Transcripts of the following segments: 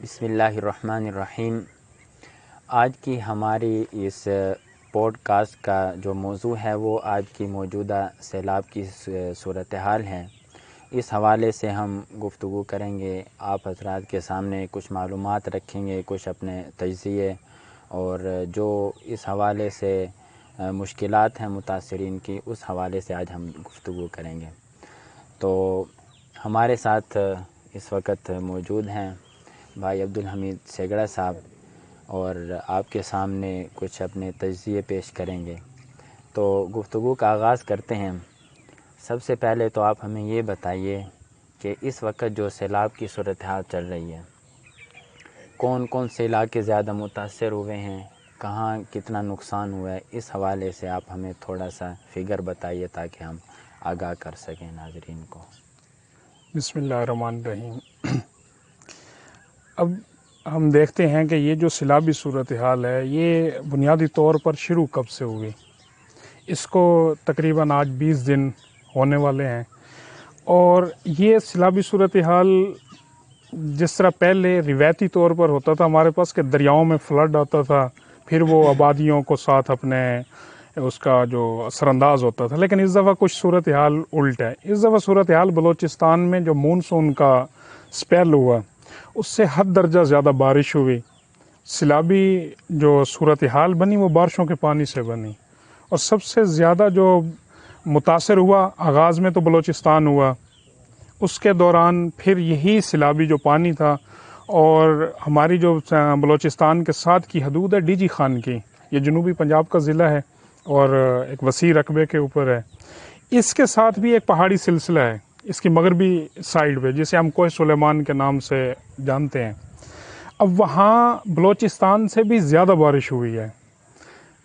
بسم اللہ الرحمن الرحیم۔ آج کی ہماری اس پوڈ کاسٹ کا جو موضوع ہے وہ آج کی موجودہ سیلاب کی صورتحال ہے۔ اس حوالے سے ہم گفتگو کریں گے، آپ حضرات کے سامنے کچھ معلومات رکھیں گے، کچھ اپنے تجزیے اور جو اس حوالے سے مشکلات ہیں متاثرین کی، اس حوالے سے آج ہم گفتگو کریں گے۔ تو ہمارے ساتھ اس وقت موجود ہیں بھائی عبدالحمید سیگڑا صاحب، اور آپ کے سامنے کچھ اپنے تجزیے پیش کریں گے۔ تو گفتگو کا آغاز کرتے ہیں۔ سب سے پہلے تو آپ ہمیں یہ بتائیے کہ اس وقت جو سیلاب کی صورتحال چل رہی ہے، کون کون سے علاقے زیادہ متاثر ہوئے ہیں، کہاں کتنا نقصان ہوا ہے، اس حوالے سے آپ ہمیں تھوڑا سا فگر بتائیے تاکہ ہم آگاہ کر سکیں ناظرین کو۔ بسم اللہ الرحمن الرحیم۔ اب ہم دیکھتے ہیں کہ یہ جو سیلابی صورتحال ہے یہ بنیادی طور پر شروع کب سے ہوئی۔ اس کو تقریباً آج 20 دن ہونے والے ہیں، اور یہ سیلابی صورتحال جس طرح پہلے روایتی طور پر ہوتا تھا ہمارے پاس کہ دریاؤں میں فلڈ آتا تھا، پھر وہ آبادیوں کو ساتھ اپنے اس کا جو اثر انداز ہوتا تھا، لیکن اس دفعہ کچھ صورتحال الٹ ہے۔ اس دفعہ صورتحال بلوچستان میں جو مونسون کا سپیل ہوا اس سے حد درجہ زیادہ بارش ہوئی۔ سیلابی جو صورتحال بنی وہ بارشوں کے پانی سے بنی، اور سب سے زیادہ جو متاثر ہوا آغاز میں تو بلوچستان ہوا، اس کے دوران پھر یہی سیلابی جو پانی تھا، اور ہماری جو بلوچستان کے ساتھ کی حدود ہے ڈی جی خان کی، یہ جنوبی پنجاب کا ضلع ہے اور ایک وسیع رقبے کے اوپر ہے۔ اس کے ساتھ بھی ایک پہاڑی سلسلہ ہے اس کی مغربی سائیڈ پہ، جسے ہم کوہ سلیمان کے نام سے جانتے ہیں۔ اب وہاں بلوچستان سے بھی زیادہ بارش ہوئی ہے،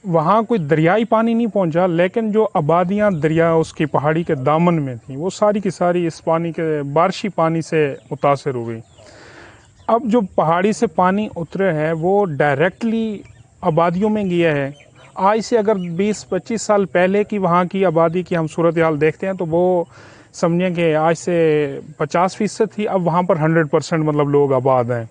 وہاں کوئی دریائی پانی نہیں پہنچا، لیکن جو آبادیاں دریا اس کی پہاڑی کے دامن میں تھیں وہ ساری کی ساری اس پانی کے بارشی پانی سے متاثر ہوئی۔ اب جو پہاڑی سے پانی اترے ہے وہ ڈائریکٹلی آبادیوں میں گیا ہے۔ آج سے اگر 20-25 سال پہلے کی وہاں کی آبادی کی ہم صورتحال دیکھتے ہیں تو وہ سمجھیں کہ آج سے 50% تھی، اب وہاں پر 100% مطلب لوگ آباد ہیں۔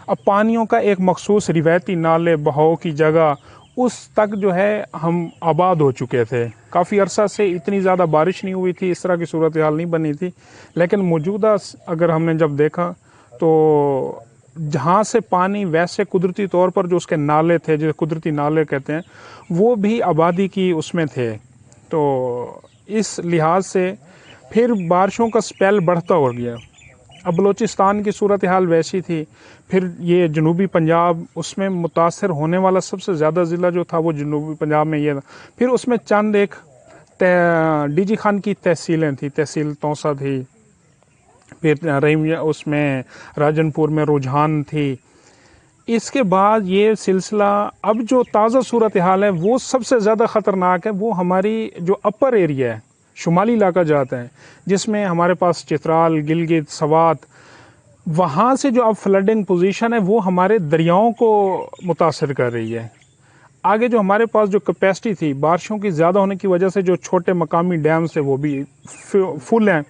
اب پانیوں کا ایک مخصوص روایتی نالے بہاؤ کی جگہ اس تک جو ہے ہم آباد ہو چکے تھے۔ کافی عرصہ سے اتنی زیادہ بارش نہیں ہوئی تھی، اس طرح کی صورتحال نہیں بنی تھی، لیکن موجودہ اگر ہم نے جب دیکھا تو جہاں سے پانی ویسے قدرتی طور پر جو اس کے نالے تھے، جو قدرتی نالے کہتے ہیں، وہ بھی آبادی کی اس میں تھے۔ تو اس لحاظ سے پھر بارشوں کا سپیل بڑھتا ہو گیا۔ اب بلوچستان کی صورتحال ویسی تھی، پھر یہ جنوبی پنجاب، اس میں متاثر ہونے والا سب سے زیادہ ضلع جو تھا وہ جنوبی پنجاب میں یہ تھا۔ پھر اس میں چند ایک ڈی جی خان کی تحصیلیں تھیں، تحصیل توسا تھی، پھر رحیم اس میں راجن پور میں رجحان تھی۔ اس کے بعد یہ سلسلہ اب جو تازہ صورتحال ہے وہ سب سے زیادہ خطرناک ہے، وہ ہماری جو اپر ایریا ہے، شمالی علاقہ جاتا ہے، جس میں ہمارے پاس چترال، گلگت، سوات، وہاں سے جو اب فلڈنگ پوزیشن ہے وہ ہمارے دریاؤں کو متاثر کر رہی ہے۔ آگے جو ہمارے پاس جو کیپیسٹی تھی بارشوں کی زیادہ ہونے کی وجہ سے، جو چھوٹے مقامی ڈیمز تھے وہ بھی فل ہیں۔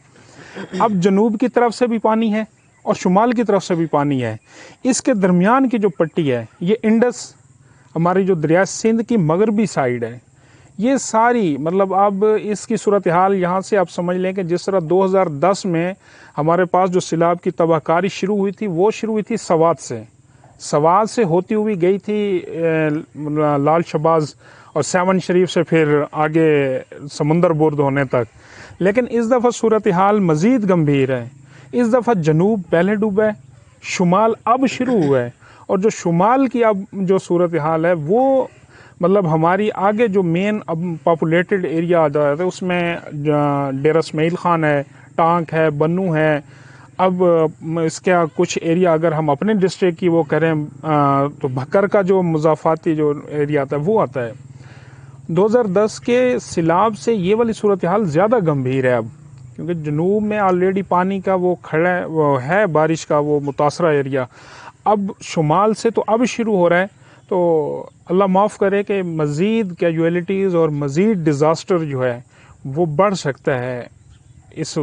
اب جنوب کی طرف سے بھی پانی ہے اور شمال کی طرف سے بھی پانی ہے۔ اس کے درمیان کی جو پٹی ہے یہ انڈس، ہماری جو دریا سندھ کی مغربی سائیڈ ہے، یہ ساری مطلب اب اس کی صورتحال یہاں سے آپ سمجھ لیں کہ جس طرح 2010 میں ہمارے پاس جو سیلاب کی تباہ کاری شروع ہوئی تھی وہ شروع ہوئی تھی سوات سے ہوتی ہوئی گئی تھی لال شباز اور سیون شریف سے پھر آگے سمندر برد ہونے تک۔ لیکن اس دفعہ صورتحال مزید گمبھیر ہے۔ اس دفعہ جنوب پہلے ڈوبا ہے، شمال اب شروع ہوا ہے، اور جو شمال کی اب جو صورتحال ہے وہ مطلب ہماری آگے جو مین اب پاپولیٹڈ ایریا آ جاتا ہے، اس میں ڈیرہ اسماعیل خان ہے، ٹانک ہے، بنو ہے۔ اب اس کا کچھ ایریا اگر ہم اپنے ڈسٹرکٹ کی وہ کریں تو بھکر کا جو مضافاتی جو ایریا آتا ہے وہ آتا ہے۔ 2010 کے سیلاب سے یہ والی صورتحال زیادہ گمبھیر ہے اب، کیونکہ جنوب میں آلریڈی پانی کا وہ کھڑا ہے، وہ ہے بارش کا وہ متاثرہ ایریا۔ اب شمال سے تو اب شروع ہو رہا ہے، تو اللہ معاف کرے کہ مزید کیجویلٹیز اور مزید ڈیزاسٹر جو ہے وہ بڑھ سکتا ہے اس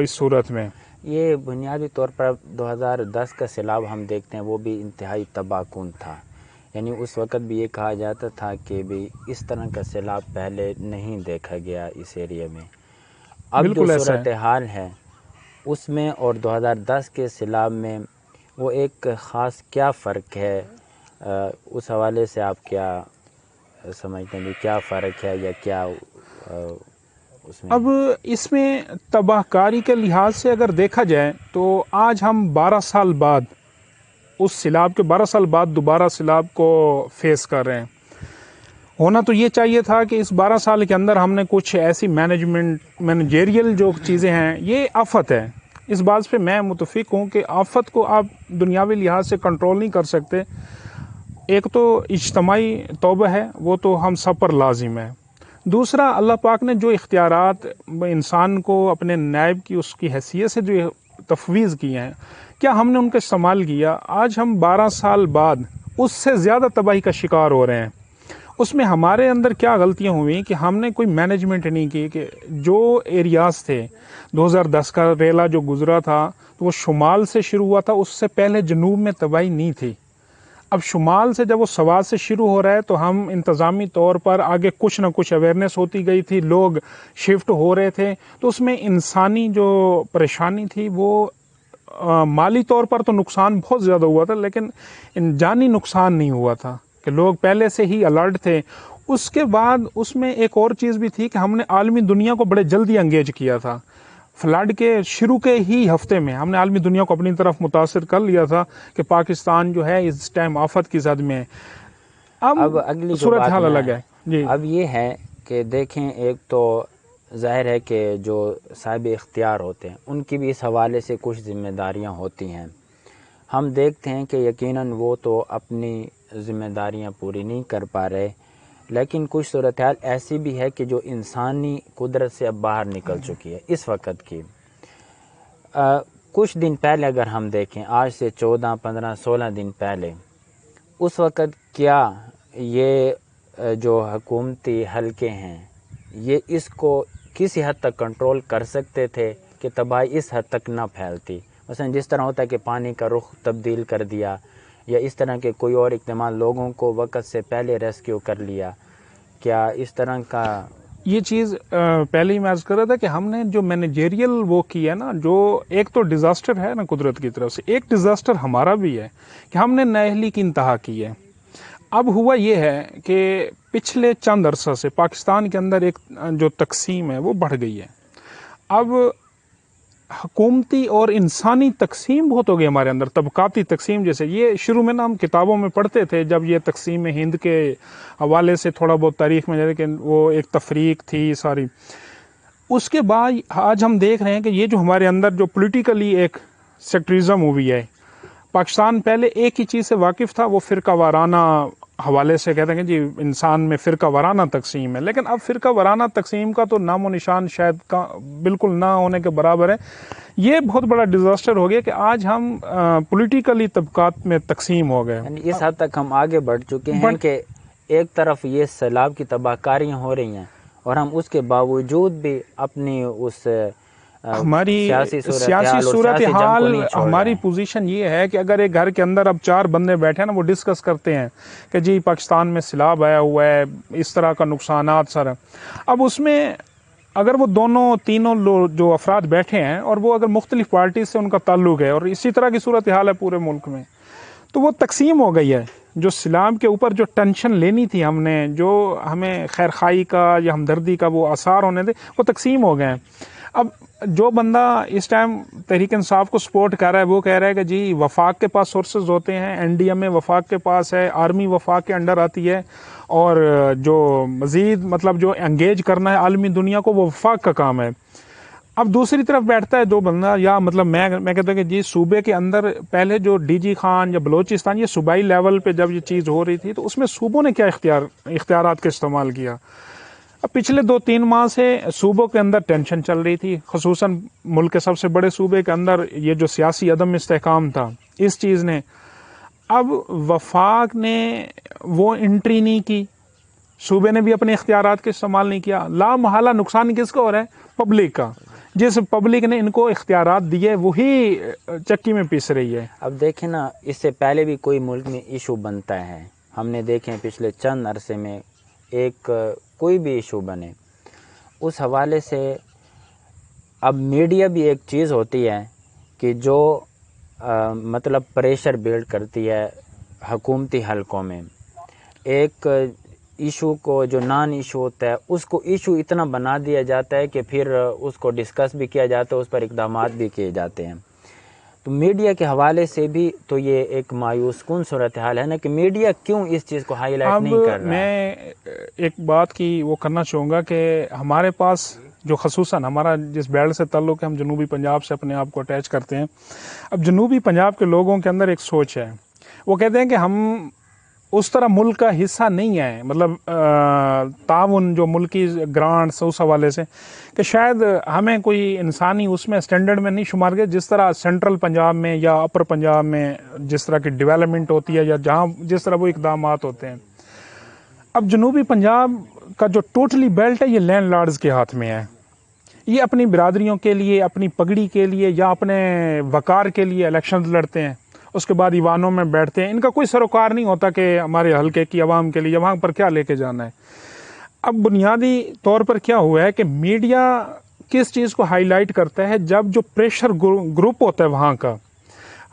صورت میں۔ یہ بنیادی طور پر 2010 کا سیلاب ہم دیکھتے ہیں وہ بھی انتہائی تباہ کن تھا، یعنی اس وقت بھی یہ کہا جاتا تھا کہ بھی اس طرح کا سیلاب پہلے نہیں دیکھا گیا اس ایریا میں۔ اب جو بالکل ایسا ہے۔ صورتحال ہے اس میں اور 2010 کے سیلاب میں وہ ایک خاص کیا فرق ہے، اس حوالے سے آپ کیا سمجھتے ہیں، کیا فرق ہے یا کیا اس میں؟ اب اس میں تباہ کاری کے لحاظ سے اگر دیکھا جائے تو آج ہم 12 سال بعد اس سیلاب کے 12 سال بعد دوبارہ سیلاب کو فیس کر رہے ہیں۔ ہونا تو یہ چاہیے تھا کہ اس 12 سال کے اندر ہم نے کچھ ایسی مینیجریل جو چیزیں ہیں، یہ آفت ہے، اس بات پہ میں متفق ہوں کہ آفت کو آپ دنیاوی لحاظ سے کنٹرول نہیں کر سکتے۔ ایک تو اجتماعی توبہ ہے، وہ تو ہم سب پر لازم ہے۔ دوسرا، اللہ پاک نے جو اختیارات انسان کو اپنے نائب کی اس کی حیثیت سے جو تفویض کیے ہیں، کیا ہم نے ان کا استعمال کیا؟ آج ہم 12 سال بعد اس سے زیادہ تباہی کا شکار ہو رہے ہیں۔ اس میں ہمارے اندر کیا غلطیاں ہوئیں کہ ہم نے کوئی مینجمنٹ نہیں کی، کہ جو ایریاز تھے 2010 کا ریلا جو گزرا تھا تو وہ شمال سے شروع ہوا تھا، اس سے پہلے جنوب میں تباہی نہیں تھی۔ اب شمال سے جب وہ سوات سے شروع ہو رہا ہے تو ہم انتظامی طور پر آگے کچھ نہ کچھ اویئرنیس ہوتی گئی تھی، لوگ شفٹ ہو رہے تھے، تو اس میں انسانی جو پریشانی تھی وہ مالی طور پر تو نقصان بہت زیادہ ہوا تھا، لیکن جانی نقصان نہیں ہوا تھا کہ لوگ پہلے سے ہی الرٹ تھے۔ اس کے بعد اس میں ایک اور چیز بھی تھی کہ ہم نے عالمی دنیا کو بڑے جلدی انگیج کیا تھا۔ فلڈ کے شروع کے ہی ہفتے میں ہم نے عالمی دنیا کو اپنی طرف متاثر کر لیا تھا کہ پاکستان جو ہے اس ٹائم آفت کی زد میں ہے۔ اب اگلی جو صورتحال بات الگ ہے جی۔ اب یہ ہے کہ دیکھیں، ایک تو ظاہر ہے کہ جو صاحب اختیار ہوتے ہیں ان کی بھی اس حوالے سے کچھ ذمہ داریاں ہوتی ہیں۔ ہم دیکھتے ہیں کہ یقیناً وہ تو اپنی ذمہ داریاں پوری نہیں کر پا رہے، لیکن کچھ صورتحال ایسی بھی ہے کہ جو انسانی قدرت سے اب باہر نکل چکی ہے اس وقت کی۔ کچھ دن پہلے اگر ہم دیکھیں، آج سے 14 15 16 دن پہلے، اس وقت کیا یہ جو حکومتی حلقے ہیں یہ اس کو کسی حد تک کنٹرول کر سکتے تھے کہ تباہی اس حد تک نہ پھیلتی؟ مثلا جس طرح ہوتا ہے کہ پانی کا رخ تبدیل کر دیا یا اس طرح کے کوئی اور اقدامات، لوگوں کو وقت سے پہلے ریسکیو کر لیا، کیا اس طرح کا؟ یہ چیز پہلے ہی میں عرض کر رہا تھا کہ ہم نے جو مینیجریل وہ کی ہے نا، جو ایک تو ڈیزاسٹر ہے نا قدرت کی طرف سے، ایک ڈیزاسٹر ہمارا بھی ہے کہ ہم نے نااہلی کی انتہا کی ہے۔ اب ہوا یہ ہے کہ پچھلے چند عرصہ سے پاکستان کے اندر ایک جو تقسیم ہے وہ بڑھ گئی ہے۔ اب حکومتی اور انسانی تقسیم بہت ہو گئی ہمارے اندر، طبقاتی تقسیم جیسے یہ شروع میں نا ہم کتابوں میں پڑھتے تھے جب یہ تقسیم ہند کے حوالے سے تھوڑا بہت تاریخ میں جیسے کہ وہ ایک تفریق تھی ساری۔ اس کے بعد آج ہم دیکھ رہے ہیں کہ یہ جو ہمارے اندر جو پولیٹیکلی ایک سیکٹرزم ہوئی ہے، پاکستان پہلے ایک ہی چیز سے واقف تھا، وہ فرقہ وارانہ حوالے سے کہتے ہیں کہ جی انسان میں فرقہ وارانہ تقسیم ہے، لیکن اب فرقہ وارانہ تقسیم کا تو نام و نشان شاید بالکل نہ ہونے کے برابر ہے۔ یہ بہت بڑا ڈیزاسٹر ہو گیا کہ آج ہم پولیٹیکلی طبقات میں تقسیم ہو گئے، یعنی اس حد تک ہم آگے بڑھ چکے ہیں کہ ایک طرف یہ سیلاب کی تباہ کاریاں ہو رہی ہیں اور ہم اس کے باوجود بھی اپنی اس ہماری سیاسی صورتحال ہماری پوزیشن یہ ہے کہ اگر ایک گھر کے اندر اب 4 بندے بیٹھے ہیں نا، وہ ڈسکس کرتے ہیں کہ جی پاکستان میں سیلاب آیا ہوا ہے، اس طرح کا نقصانات سر۔ اب اس میں اگر وہ تینوں جو افراد بیٹھے ہیں اور وہ اگر مختلف پارٹی سے ان کا تعلق ہے اور اسی طرح کی صورتحال ہے پورے ملک میں، تو وہ تقسیم ہو گئی ہے۔ جو سیلاب کے اوپر جو ٹینشن لینی تھی ہم نے، جو ہمیں خیرخواہی کا یا ہمدردی کا وہ آثار ہونے تھے، وہ تقسیم ہو گئے ہیں۔ اب جو بندہ اس ٹائم تحریک انصاف کو سپورٹ کر رہا ہے وہ کہہ رہا ہے کہ جی وفاق کے پاس سورسز ہوتے ہیں، این ڈی ایم اے وفاق کے پاس ہے، آرمی وفاق کے انڈر آتی ہے، اور جو مزید مطلب جو انگیج کرنا ہے عالمی دنیا کو وہ وفاق کا کام ہے۔ اب دوسری طرف بیٹھتا ہے جو بندہ، یا مطلب میں کہتا ہوں کہ جی صوبے کے اندر پہلے جو ڈی جی خان یا بلوچستان، یہ صوبائی لیول پہ جب یہ چیز ہو رہی تھی تو اس میں صوبوں نے کیا اختیارات کا استعمال کیا؟ اب پچھلے 2-3 ماہ سے صوبوں کے اندر ٹینشن چل رہی تھی، خصوصاً ملک کے سب سے بڑے صوبے کے اندر یہ جو سیاسی عدم استحکام تھا اس چیز نے، اب وفاق نے وہ انٹری نہیں کی، صوبے نے بھی اپنے اختیارات کا استعمال نہیں کیا، لا محالہ نقصان کس کا ہو رہا ہے؟ پبلک کا۔ جس پبلک نے ان کو اختیارات دیے وہی چکی میں پیس رہی ہے. اب دیکھیں نا، اس سے پہلے بھی کوئی ملک میں ایشو بنتا ہے، ہم نے دیکھیں پچھلے چند عرصے میں ایک کوئی بھی ایشو بنے، اس حوالے سے اب میڈیا بھی ایک چیز ہوتی ہے کہ جو مطلب پریشر بلڈ کرتی ہے حکومتی حلقوں میں. ایک ایشو کو جو نان ایشو ہوتا ہے اس کو ایشو اتنا بنا دیا جاتا ہے کہ پھر اس کو ڈسکس بھی کیا جاتا ہے، اس پر اقدامات بھی کیے جاتے ہیں. تو میڈیا کے حوالے سے بھی تو یہ ایک مایوس کن صورتحال ہے نا کہ میڈیا کیوں اس چیز کو ہائی لائٹ نہیں کر رہا ہے. میں ایک بات کی وہ کرنا چاہوں گا کہ ہمارے پاس جو خصوصاً ہمارا جس بیلٹ سے تعلق ہے، ہم جنوبی پنجاب سے اپنے آپ کو اٹیچ کرتے ہیں. اب جنوبی پنجاب کے لوگوں کے اندر ایک سوچ ہے، وہ کہتے ہیں کہ ہم اس طرح ملک کا حصہ نہیں ہے، مطلب تعاون جو ملکی گرانٹس اس حوالے سے کہ شاید ہمیں کوئی انسانی اس میں اسٹینڈرڈ میں نہیں شمار گیا جس طرح سینٹرل پنجاب میں یا اپر پنجاب میں جس طرح کی ڈیولپمنٹ ہوتی ہے یا جہاں جس طرح وہ اقدامات ہوتے ہیں. اب جنوبی پنجاب کا جو ٹوٹلی بیلٹ ہے یہ لینڈ لارڈز کے ہاتھ میں ہے. یہ اپنی برادریوں کے لیے، اپنی پگڑی کے لیے یا اپنے وقار کے لیے الیکشنز لڑتے ہیں، اس کے بعد ایوانوں میں بیٹھتے ہیں. ان کا کوئی سروکار نہیں ہوتا کہ ہمارے حلقے کی عوام کے لیے وہاں پر کیا لے کے جانا ہے. اب بنیادی طور پر کیا ہوا ہے کہ میڈیا کس چیز کو ہائی لائٹ کرتا ہے، جب جو پریشر گروپ ہوتا ہے وہاں کا.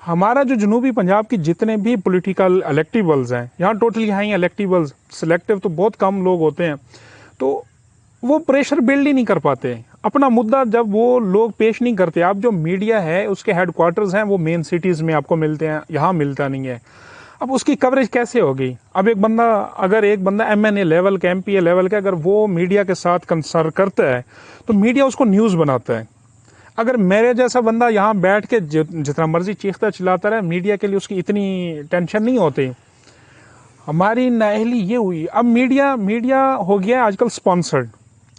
ہمارا جو جنوبی پنجاب کی جتنے بھی پولیٹیکل الیکٹیبلز ہیں، یہاں ٹوٹلی ہیں الیکٹیبلز، سلیکٹیو تو بہت کم لوگ ہوتے ہیں، تو وہ پریشر بلڈ ہی نہیں کر پاتے. اپنا مدعا جب وہ لوگ پیش نہیں کرتے. اب جو میڈیا ہے اس کے ہیڈ کوارٹرز ہیں وہ مین سٹیز میں آپ کو ملتے ہیں، یہاں ملتا نہیں ہے. اب اس کی کوریج کیسے ہوگی؟ اب اگر ایک بندہ ایم این اے لیول کا، ایم پی اے لیول کا، اگر وہ میڈیا کے ساتھ کنسر کرتا ہے تو میڈیا اس کو نیوز بناتا ہے. اگر میرے جیسا بندہ یہاں بیٹھ کے جتنا مرضی چیختا چلاتا رہے، میڈیا کے لیے اس کی اتنی ٹینشن نہیں ہوتی. ہماری نااہلی یہ ہوئی. اب میڈیا ہو گیا آج کل سپانسرڈ.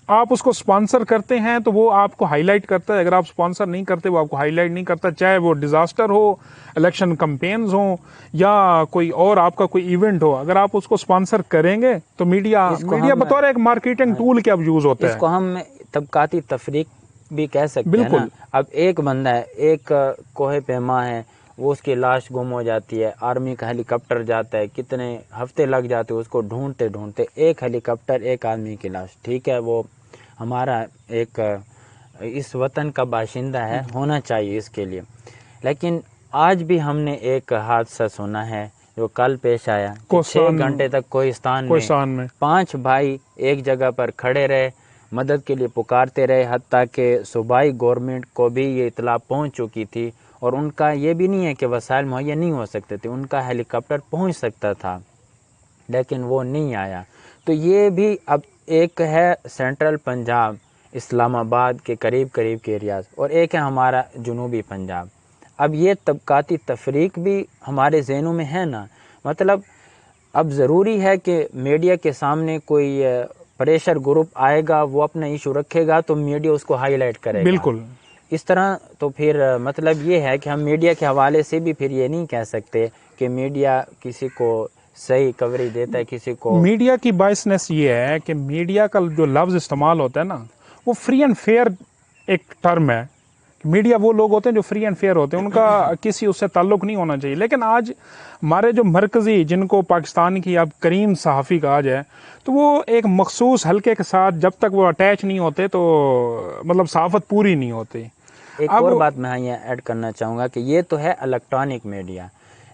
آپ اس کو سپانسر کرتے ہیں تو وہ آپ کو ہائی لائٹ کرتا ہے، اگر آپ سپانسر نہیں کرتے وہ آپ کو ہائی لائٹ نہیں کرتا، چاہے وہ ڈیزاسٹر ہو، الیکشن کمپینز ہوں یا کوئی اور آپ کا کوئی ایونٹ ہو. اگر آپ اس کو سپانسر کریں گے تو میڈیا بطور ایک مارکیٹنگ ٹول کے اب یوز ہوتا ہے. اس کو ہم طبقاتی تفریق بھی کہہ سکتے ہیں نا. اب ایک بندہ ہے، ایک کوہ پیما ہے، وہ اس کی لاش گم ہو جاتی ہے، آرمی کا ہیلی کاپٹر جاتا ہے، کتنے ہفتے لگ جاتے اس کو ڈھونڈتے ایک ہیلی کاپٹر، ایک آدمی کی لاش. ٹھیک ہے، وہ ہمارا ایک اس وطن کا باشندہ ہے، ہونا چاہیے اس کے لیے. لیکن آج بھی ہم نے ایک حادثہ سنا ہے جو کل پیش آیا، 6 گھنٹے تک کوہستان میں 5 بھائی ایک جگہ پر کھڑے رہے، مدد کے لیے پکارتے رہے، حتیٰ کہ صوبائی گورنمنٹ کو بھی یہ اطلاع پہنچ چکی تھی. اور ان کا یہ بھی نہیں ہے کہ وسائل مہیا نہیں ہو سکتے تھے، ان کا ہیلی کاپٹر پہنچ سکتا تھا لیکن وہ نہیں آیا. تو یہ بھی اب ایک ہے سینٹرل پنجاب، اسلام آباد کے قریب کے ایریاز، اور ایک ہے ہمارا جنوبی پنجاب. اب یہ طبقاتی تفریق بھی ہمارے ذہنوں میں ہے نا. مطلب اب ضروری ہے کہ میڈیا کے سامنے کوئی پریشر گروپ آئے گا، وہ اپنا ایشو رکھے گا تو میڈیا اس کو ہائی لائٹ کرے گا. بالکل اس طرح تو پھر مطلب یہ ہے کہ ہم میڈیا کے حوالے سے بھی پھر یہ نہیں کہہ سکتے کہ میڈیا کسی کو صحیح کوریج دیتا ہے، کسی کو. میڈیا کی بائسنس یہ ہے کہ میڈیا کا جو لفظ استعمال ہوتا ہے نا وہ فری اینڈ فیئر ایک ٹرم ہے. میڈیا وہ لوگ ہوتے ہیں جو فری اینڈ فیئر ہوتے ہیں، ان کا کسی اس سے تعلق نہیں ہونا چاہیے. لیکن آج ہمارے جو مرکزی، جن کو پاکستان کی اب کریم صحافی کہا جائے، تو وہ ایک مخصوص حلقے کے ساتھ جب تک وہ اٹیچ نہیں ہوتے تو مطلب صحافت پوری نہیں ہوتی. ایک اور بات میں یہاں ایڈ کرنا چاہوں گا کہ یہ تو ہے الیکٹرانک میڈیا،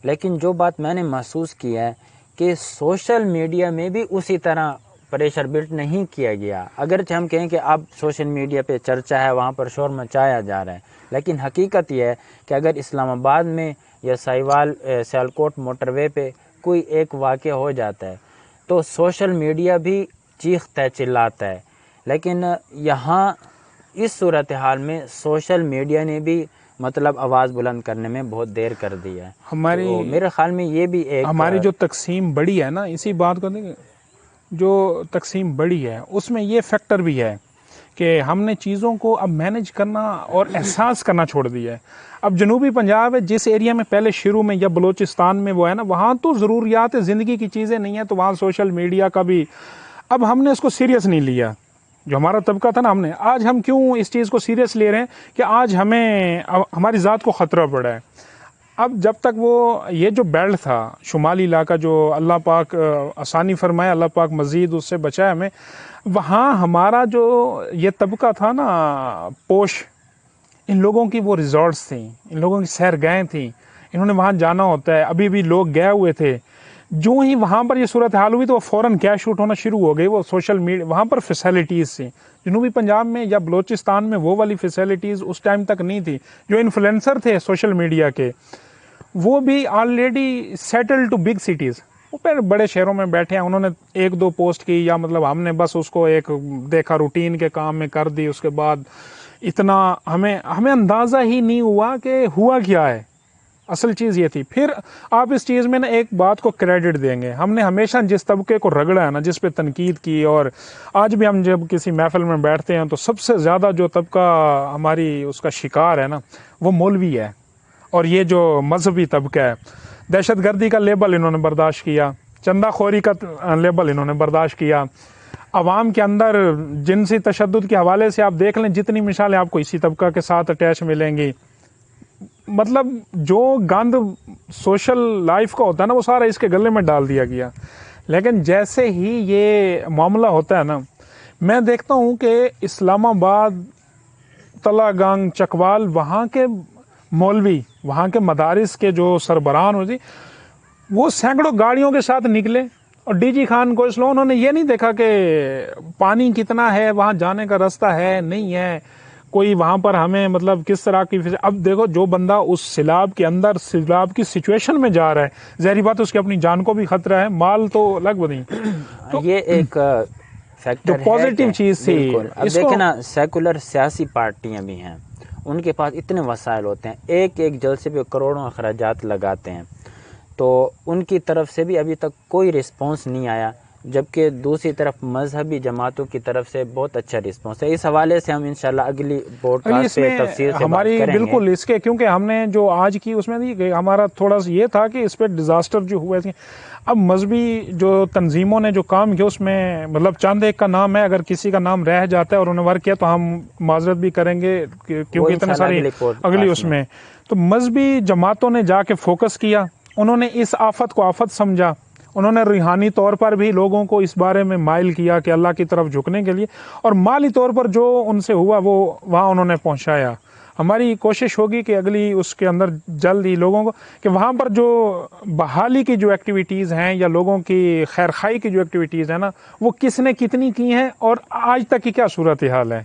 لیکن جو بات میں نے محسوس کی ہے کہ سوشل میڈیا میں بھی اسی طرح پریشر بلڈ نہیں کیا گیا. اگرچہ ہم کہیں کہ اب سوشل میڈیا پہ چرچا ہے، وہاں پر شور مچایا جا رہا ہے، لیکن حقیقت یہ ہے کہ اگر اسلام آباد میں یا ساہیوال سیالکوٹ موٹر وے پہ کوئی ایک واقعہ ہو جاتا ہے تو سوشل میڈیا بھی چیختا ہے، چلاتا ہے. لیکن یہاں اس صورتحال میں سوشل میڈیا نے بھی مطلب آواز بلند کرنے میں بہت دیر کر دی ہے. میرے خیال میں یہ بھی ایک ہماری جو تقسیم بڑی ہے نا، اسی بات کو دیکھیں، جو تقسیم بڑی ہے اس میں یہ فیکٹر بھی ہے کہ ہم نے چیزوں کو اب مینج کرنا اور احساس کرنا چھوڑ دیا ہے. اب جنوبی پنجاب ہے، جس ایریا میں پہلے شروع میں یا بلوچستان میں وہ ہے نا، وہاں تو ضروریات زندگی کی چیزیں نہیں ہیں، تو وہاں سوشل میڈیا کا بھی اب ہم نے اس کو سیریس نہیں لیا. جو ہمارا طبقہ تھا نا، آج ہم کیوں اس چیز کو سیریس لے رہے ہیں کہ آج ہمیں ہماری ذات کو خطرہ پڑا ہے. اب جب تک وہ یہ جو بیلٹ تھا شمالی علاقہ، جو اللہ پاک آسانی فرمائے، اللہ پاک مزید اس سے بچائے ہمیں، وہاں ہمارا جو یہ طبقہ تھا نا پوش، ان لوگوں کی وہ ریزورٹس تھیں، ان لوگوں کی سیر گاہیں تھیں، انہوں نے وہاں جانا ہوتا ہے. ابھی بھی لوگ گئے ہوئے تھے، جو ہی وہاں پر یہ صورتحال ہوئی تو وہ فوراً کیش شوٹ ہونا شروع ہو گئی. وہ سوشل میڈیا، وہاں پر فیسلٹیز تھیں. جنوبی پنجاب میں یا بلوچستان میں وہ والی فیسلٹیز اس ٹائم تک نہیں تھی. جو انفلوئنسر تھے سوشل میڈیا کے، وہ بھی already settle to big cities, وہ پھر بڑے شہروں میں بیٹھے ہیں. انہوں نے ایک دو پوسٹ کی، یا مطلب ہم نے بس اس کو ایک دیکھا روٹین کے کام میں کر دی. اس کے بعد اتنا ہمیں اندازہ ہی نہیں ہوا کہ ہوا کیا ہے. اصل چیز یہ تھی. پھر آپ اس چیز میں نا ایک بات کو کریڈٹ دیں گے، ہم نے ہمیشہ جس طبقے کو رگڑا ہے نا، جس پہ تنقید کی، اور آج بھی ہم جب کسی محفل میں بیٹھتے ہیں تو سب سے زیادہ جو طبقہ ہماری اس کا شکار ہے نا، وہ مولوی ہے. اور یہ جو مذہبی طبقہ ہے، دہشت گردی کا لیبل انہوں نے برداشت کیا، چندہ خوری کا لیبل انہوں نے برداشت کیا. عوام کے اندر جنسی تشدد کے حوالے سے آپ دیکھ لیں، جتنی مثالیں آپ کو اسی طبقہ کے ساتھ اٹیچ ملیں گی. مطلب جو گند سوشل لائف کا ہوتا ہے نا، وہ سارا اس کے گلے میں ڈال دیا گیا. لیکن جیسے ہی یہ معاملہ ہوتا ہے نا، میں دیکھتا ہوں کہ اسلام آباد، تلا گانگ، چکوال، وہاں کے مولوی، وہاں کے مدارس کے جو سربراہان ہوتی، وہ سینکڑوں گاڑیوں کے ساتھ نکلے. اور ڈی جی خان کو اس لوگوں، انہوں نے یہ نہیں دیکھا کہ پانی کتنا ہے، وہاں جانے کا راستہ ہے نہیں ہے، کوئی وہاں پر ہمیں مطلب کس طرح کی. اب دیکھو، جو بندہ اس سیلاب کے اندر سیلاب کی سچویشن میں جا رہا ہے، ظاہری بات اس کی اپنی جان کو بھی خطرہ ہے، مال تو الگ نہیں. تو یہ ایک فیکٹر جو پازیٹیو چیز تھی. اب دیکھیں نا، سیکولر سیاسی پارٹیاں بھی ہیں، ان کے پاس اتنے وسائل ہوتے ہیں، ایک ایک جلسے پہ کروڑوں اخراجات لگاتے ہیں، تو ان کی طرف سے بھی ابھی تک کوئی رسپانس نہیں آیا. جبکہ دوسری طرف مذہبی جماعتوں کی طرف سے بہت اچھا رسپانس ہے. اس حوالے سے ہم انشاءاللہ اگلی پوڈ کاسٹ پہ تفصیل سے ہماری بات کریں گے. بالکل اس کے، کیونکہ ہم نے جو آج کی اس میں نہیں کہ ہمارا تھوڑا سا یہ تھا کہ اس پہ ڈیزاسٹر جو ہوا ہے. اب مذہبی جو تنظیموں نے جو کام کیا، اس میں مطلب چاند ایک کا نام ہے، اگر کسی کا نام رہ جاتا ہے اور انہوں نے ورک کیا تو ہم معذرت بھی کریں گے، کیونکہ اتنے ساری اگلی اس میں. تو مذہبی جماعتوں نے جا کے فوکس کیا، انہوں نے اس آفت کو آفت سمجھا، انہوں نے روحانی طور پر بھی لوگوں کو اس بارے میں مائل کیا کہ اللہ کی طرف جھکنے کے لیے، اور مالی طور پر جو ان سے ہوا وہ وہاں انہوں نے پہنچایا. ہماری کوشش ہوگی کہ اگلی اس کے اندر جلد ہی لوگوں کو، کہ وہاں پر جو بحالی کی جو ایکٹیویٹیز ہیں یا لوگوں کی خیر خواہی کی جو ایکٹیویٹیز ہیں نا، وہ کس نے کتنی کی ہیں اور آج تک کی کیا صورتحال ہے.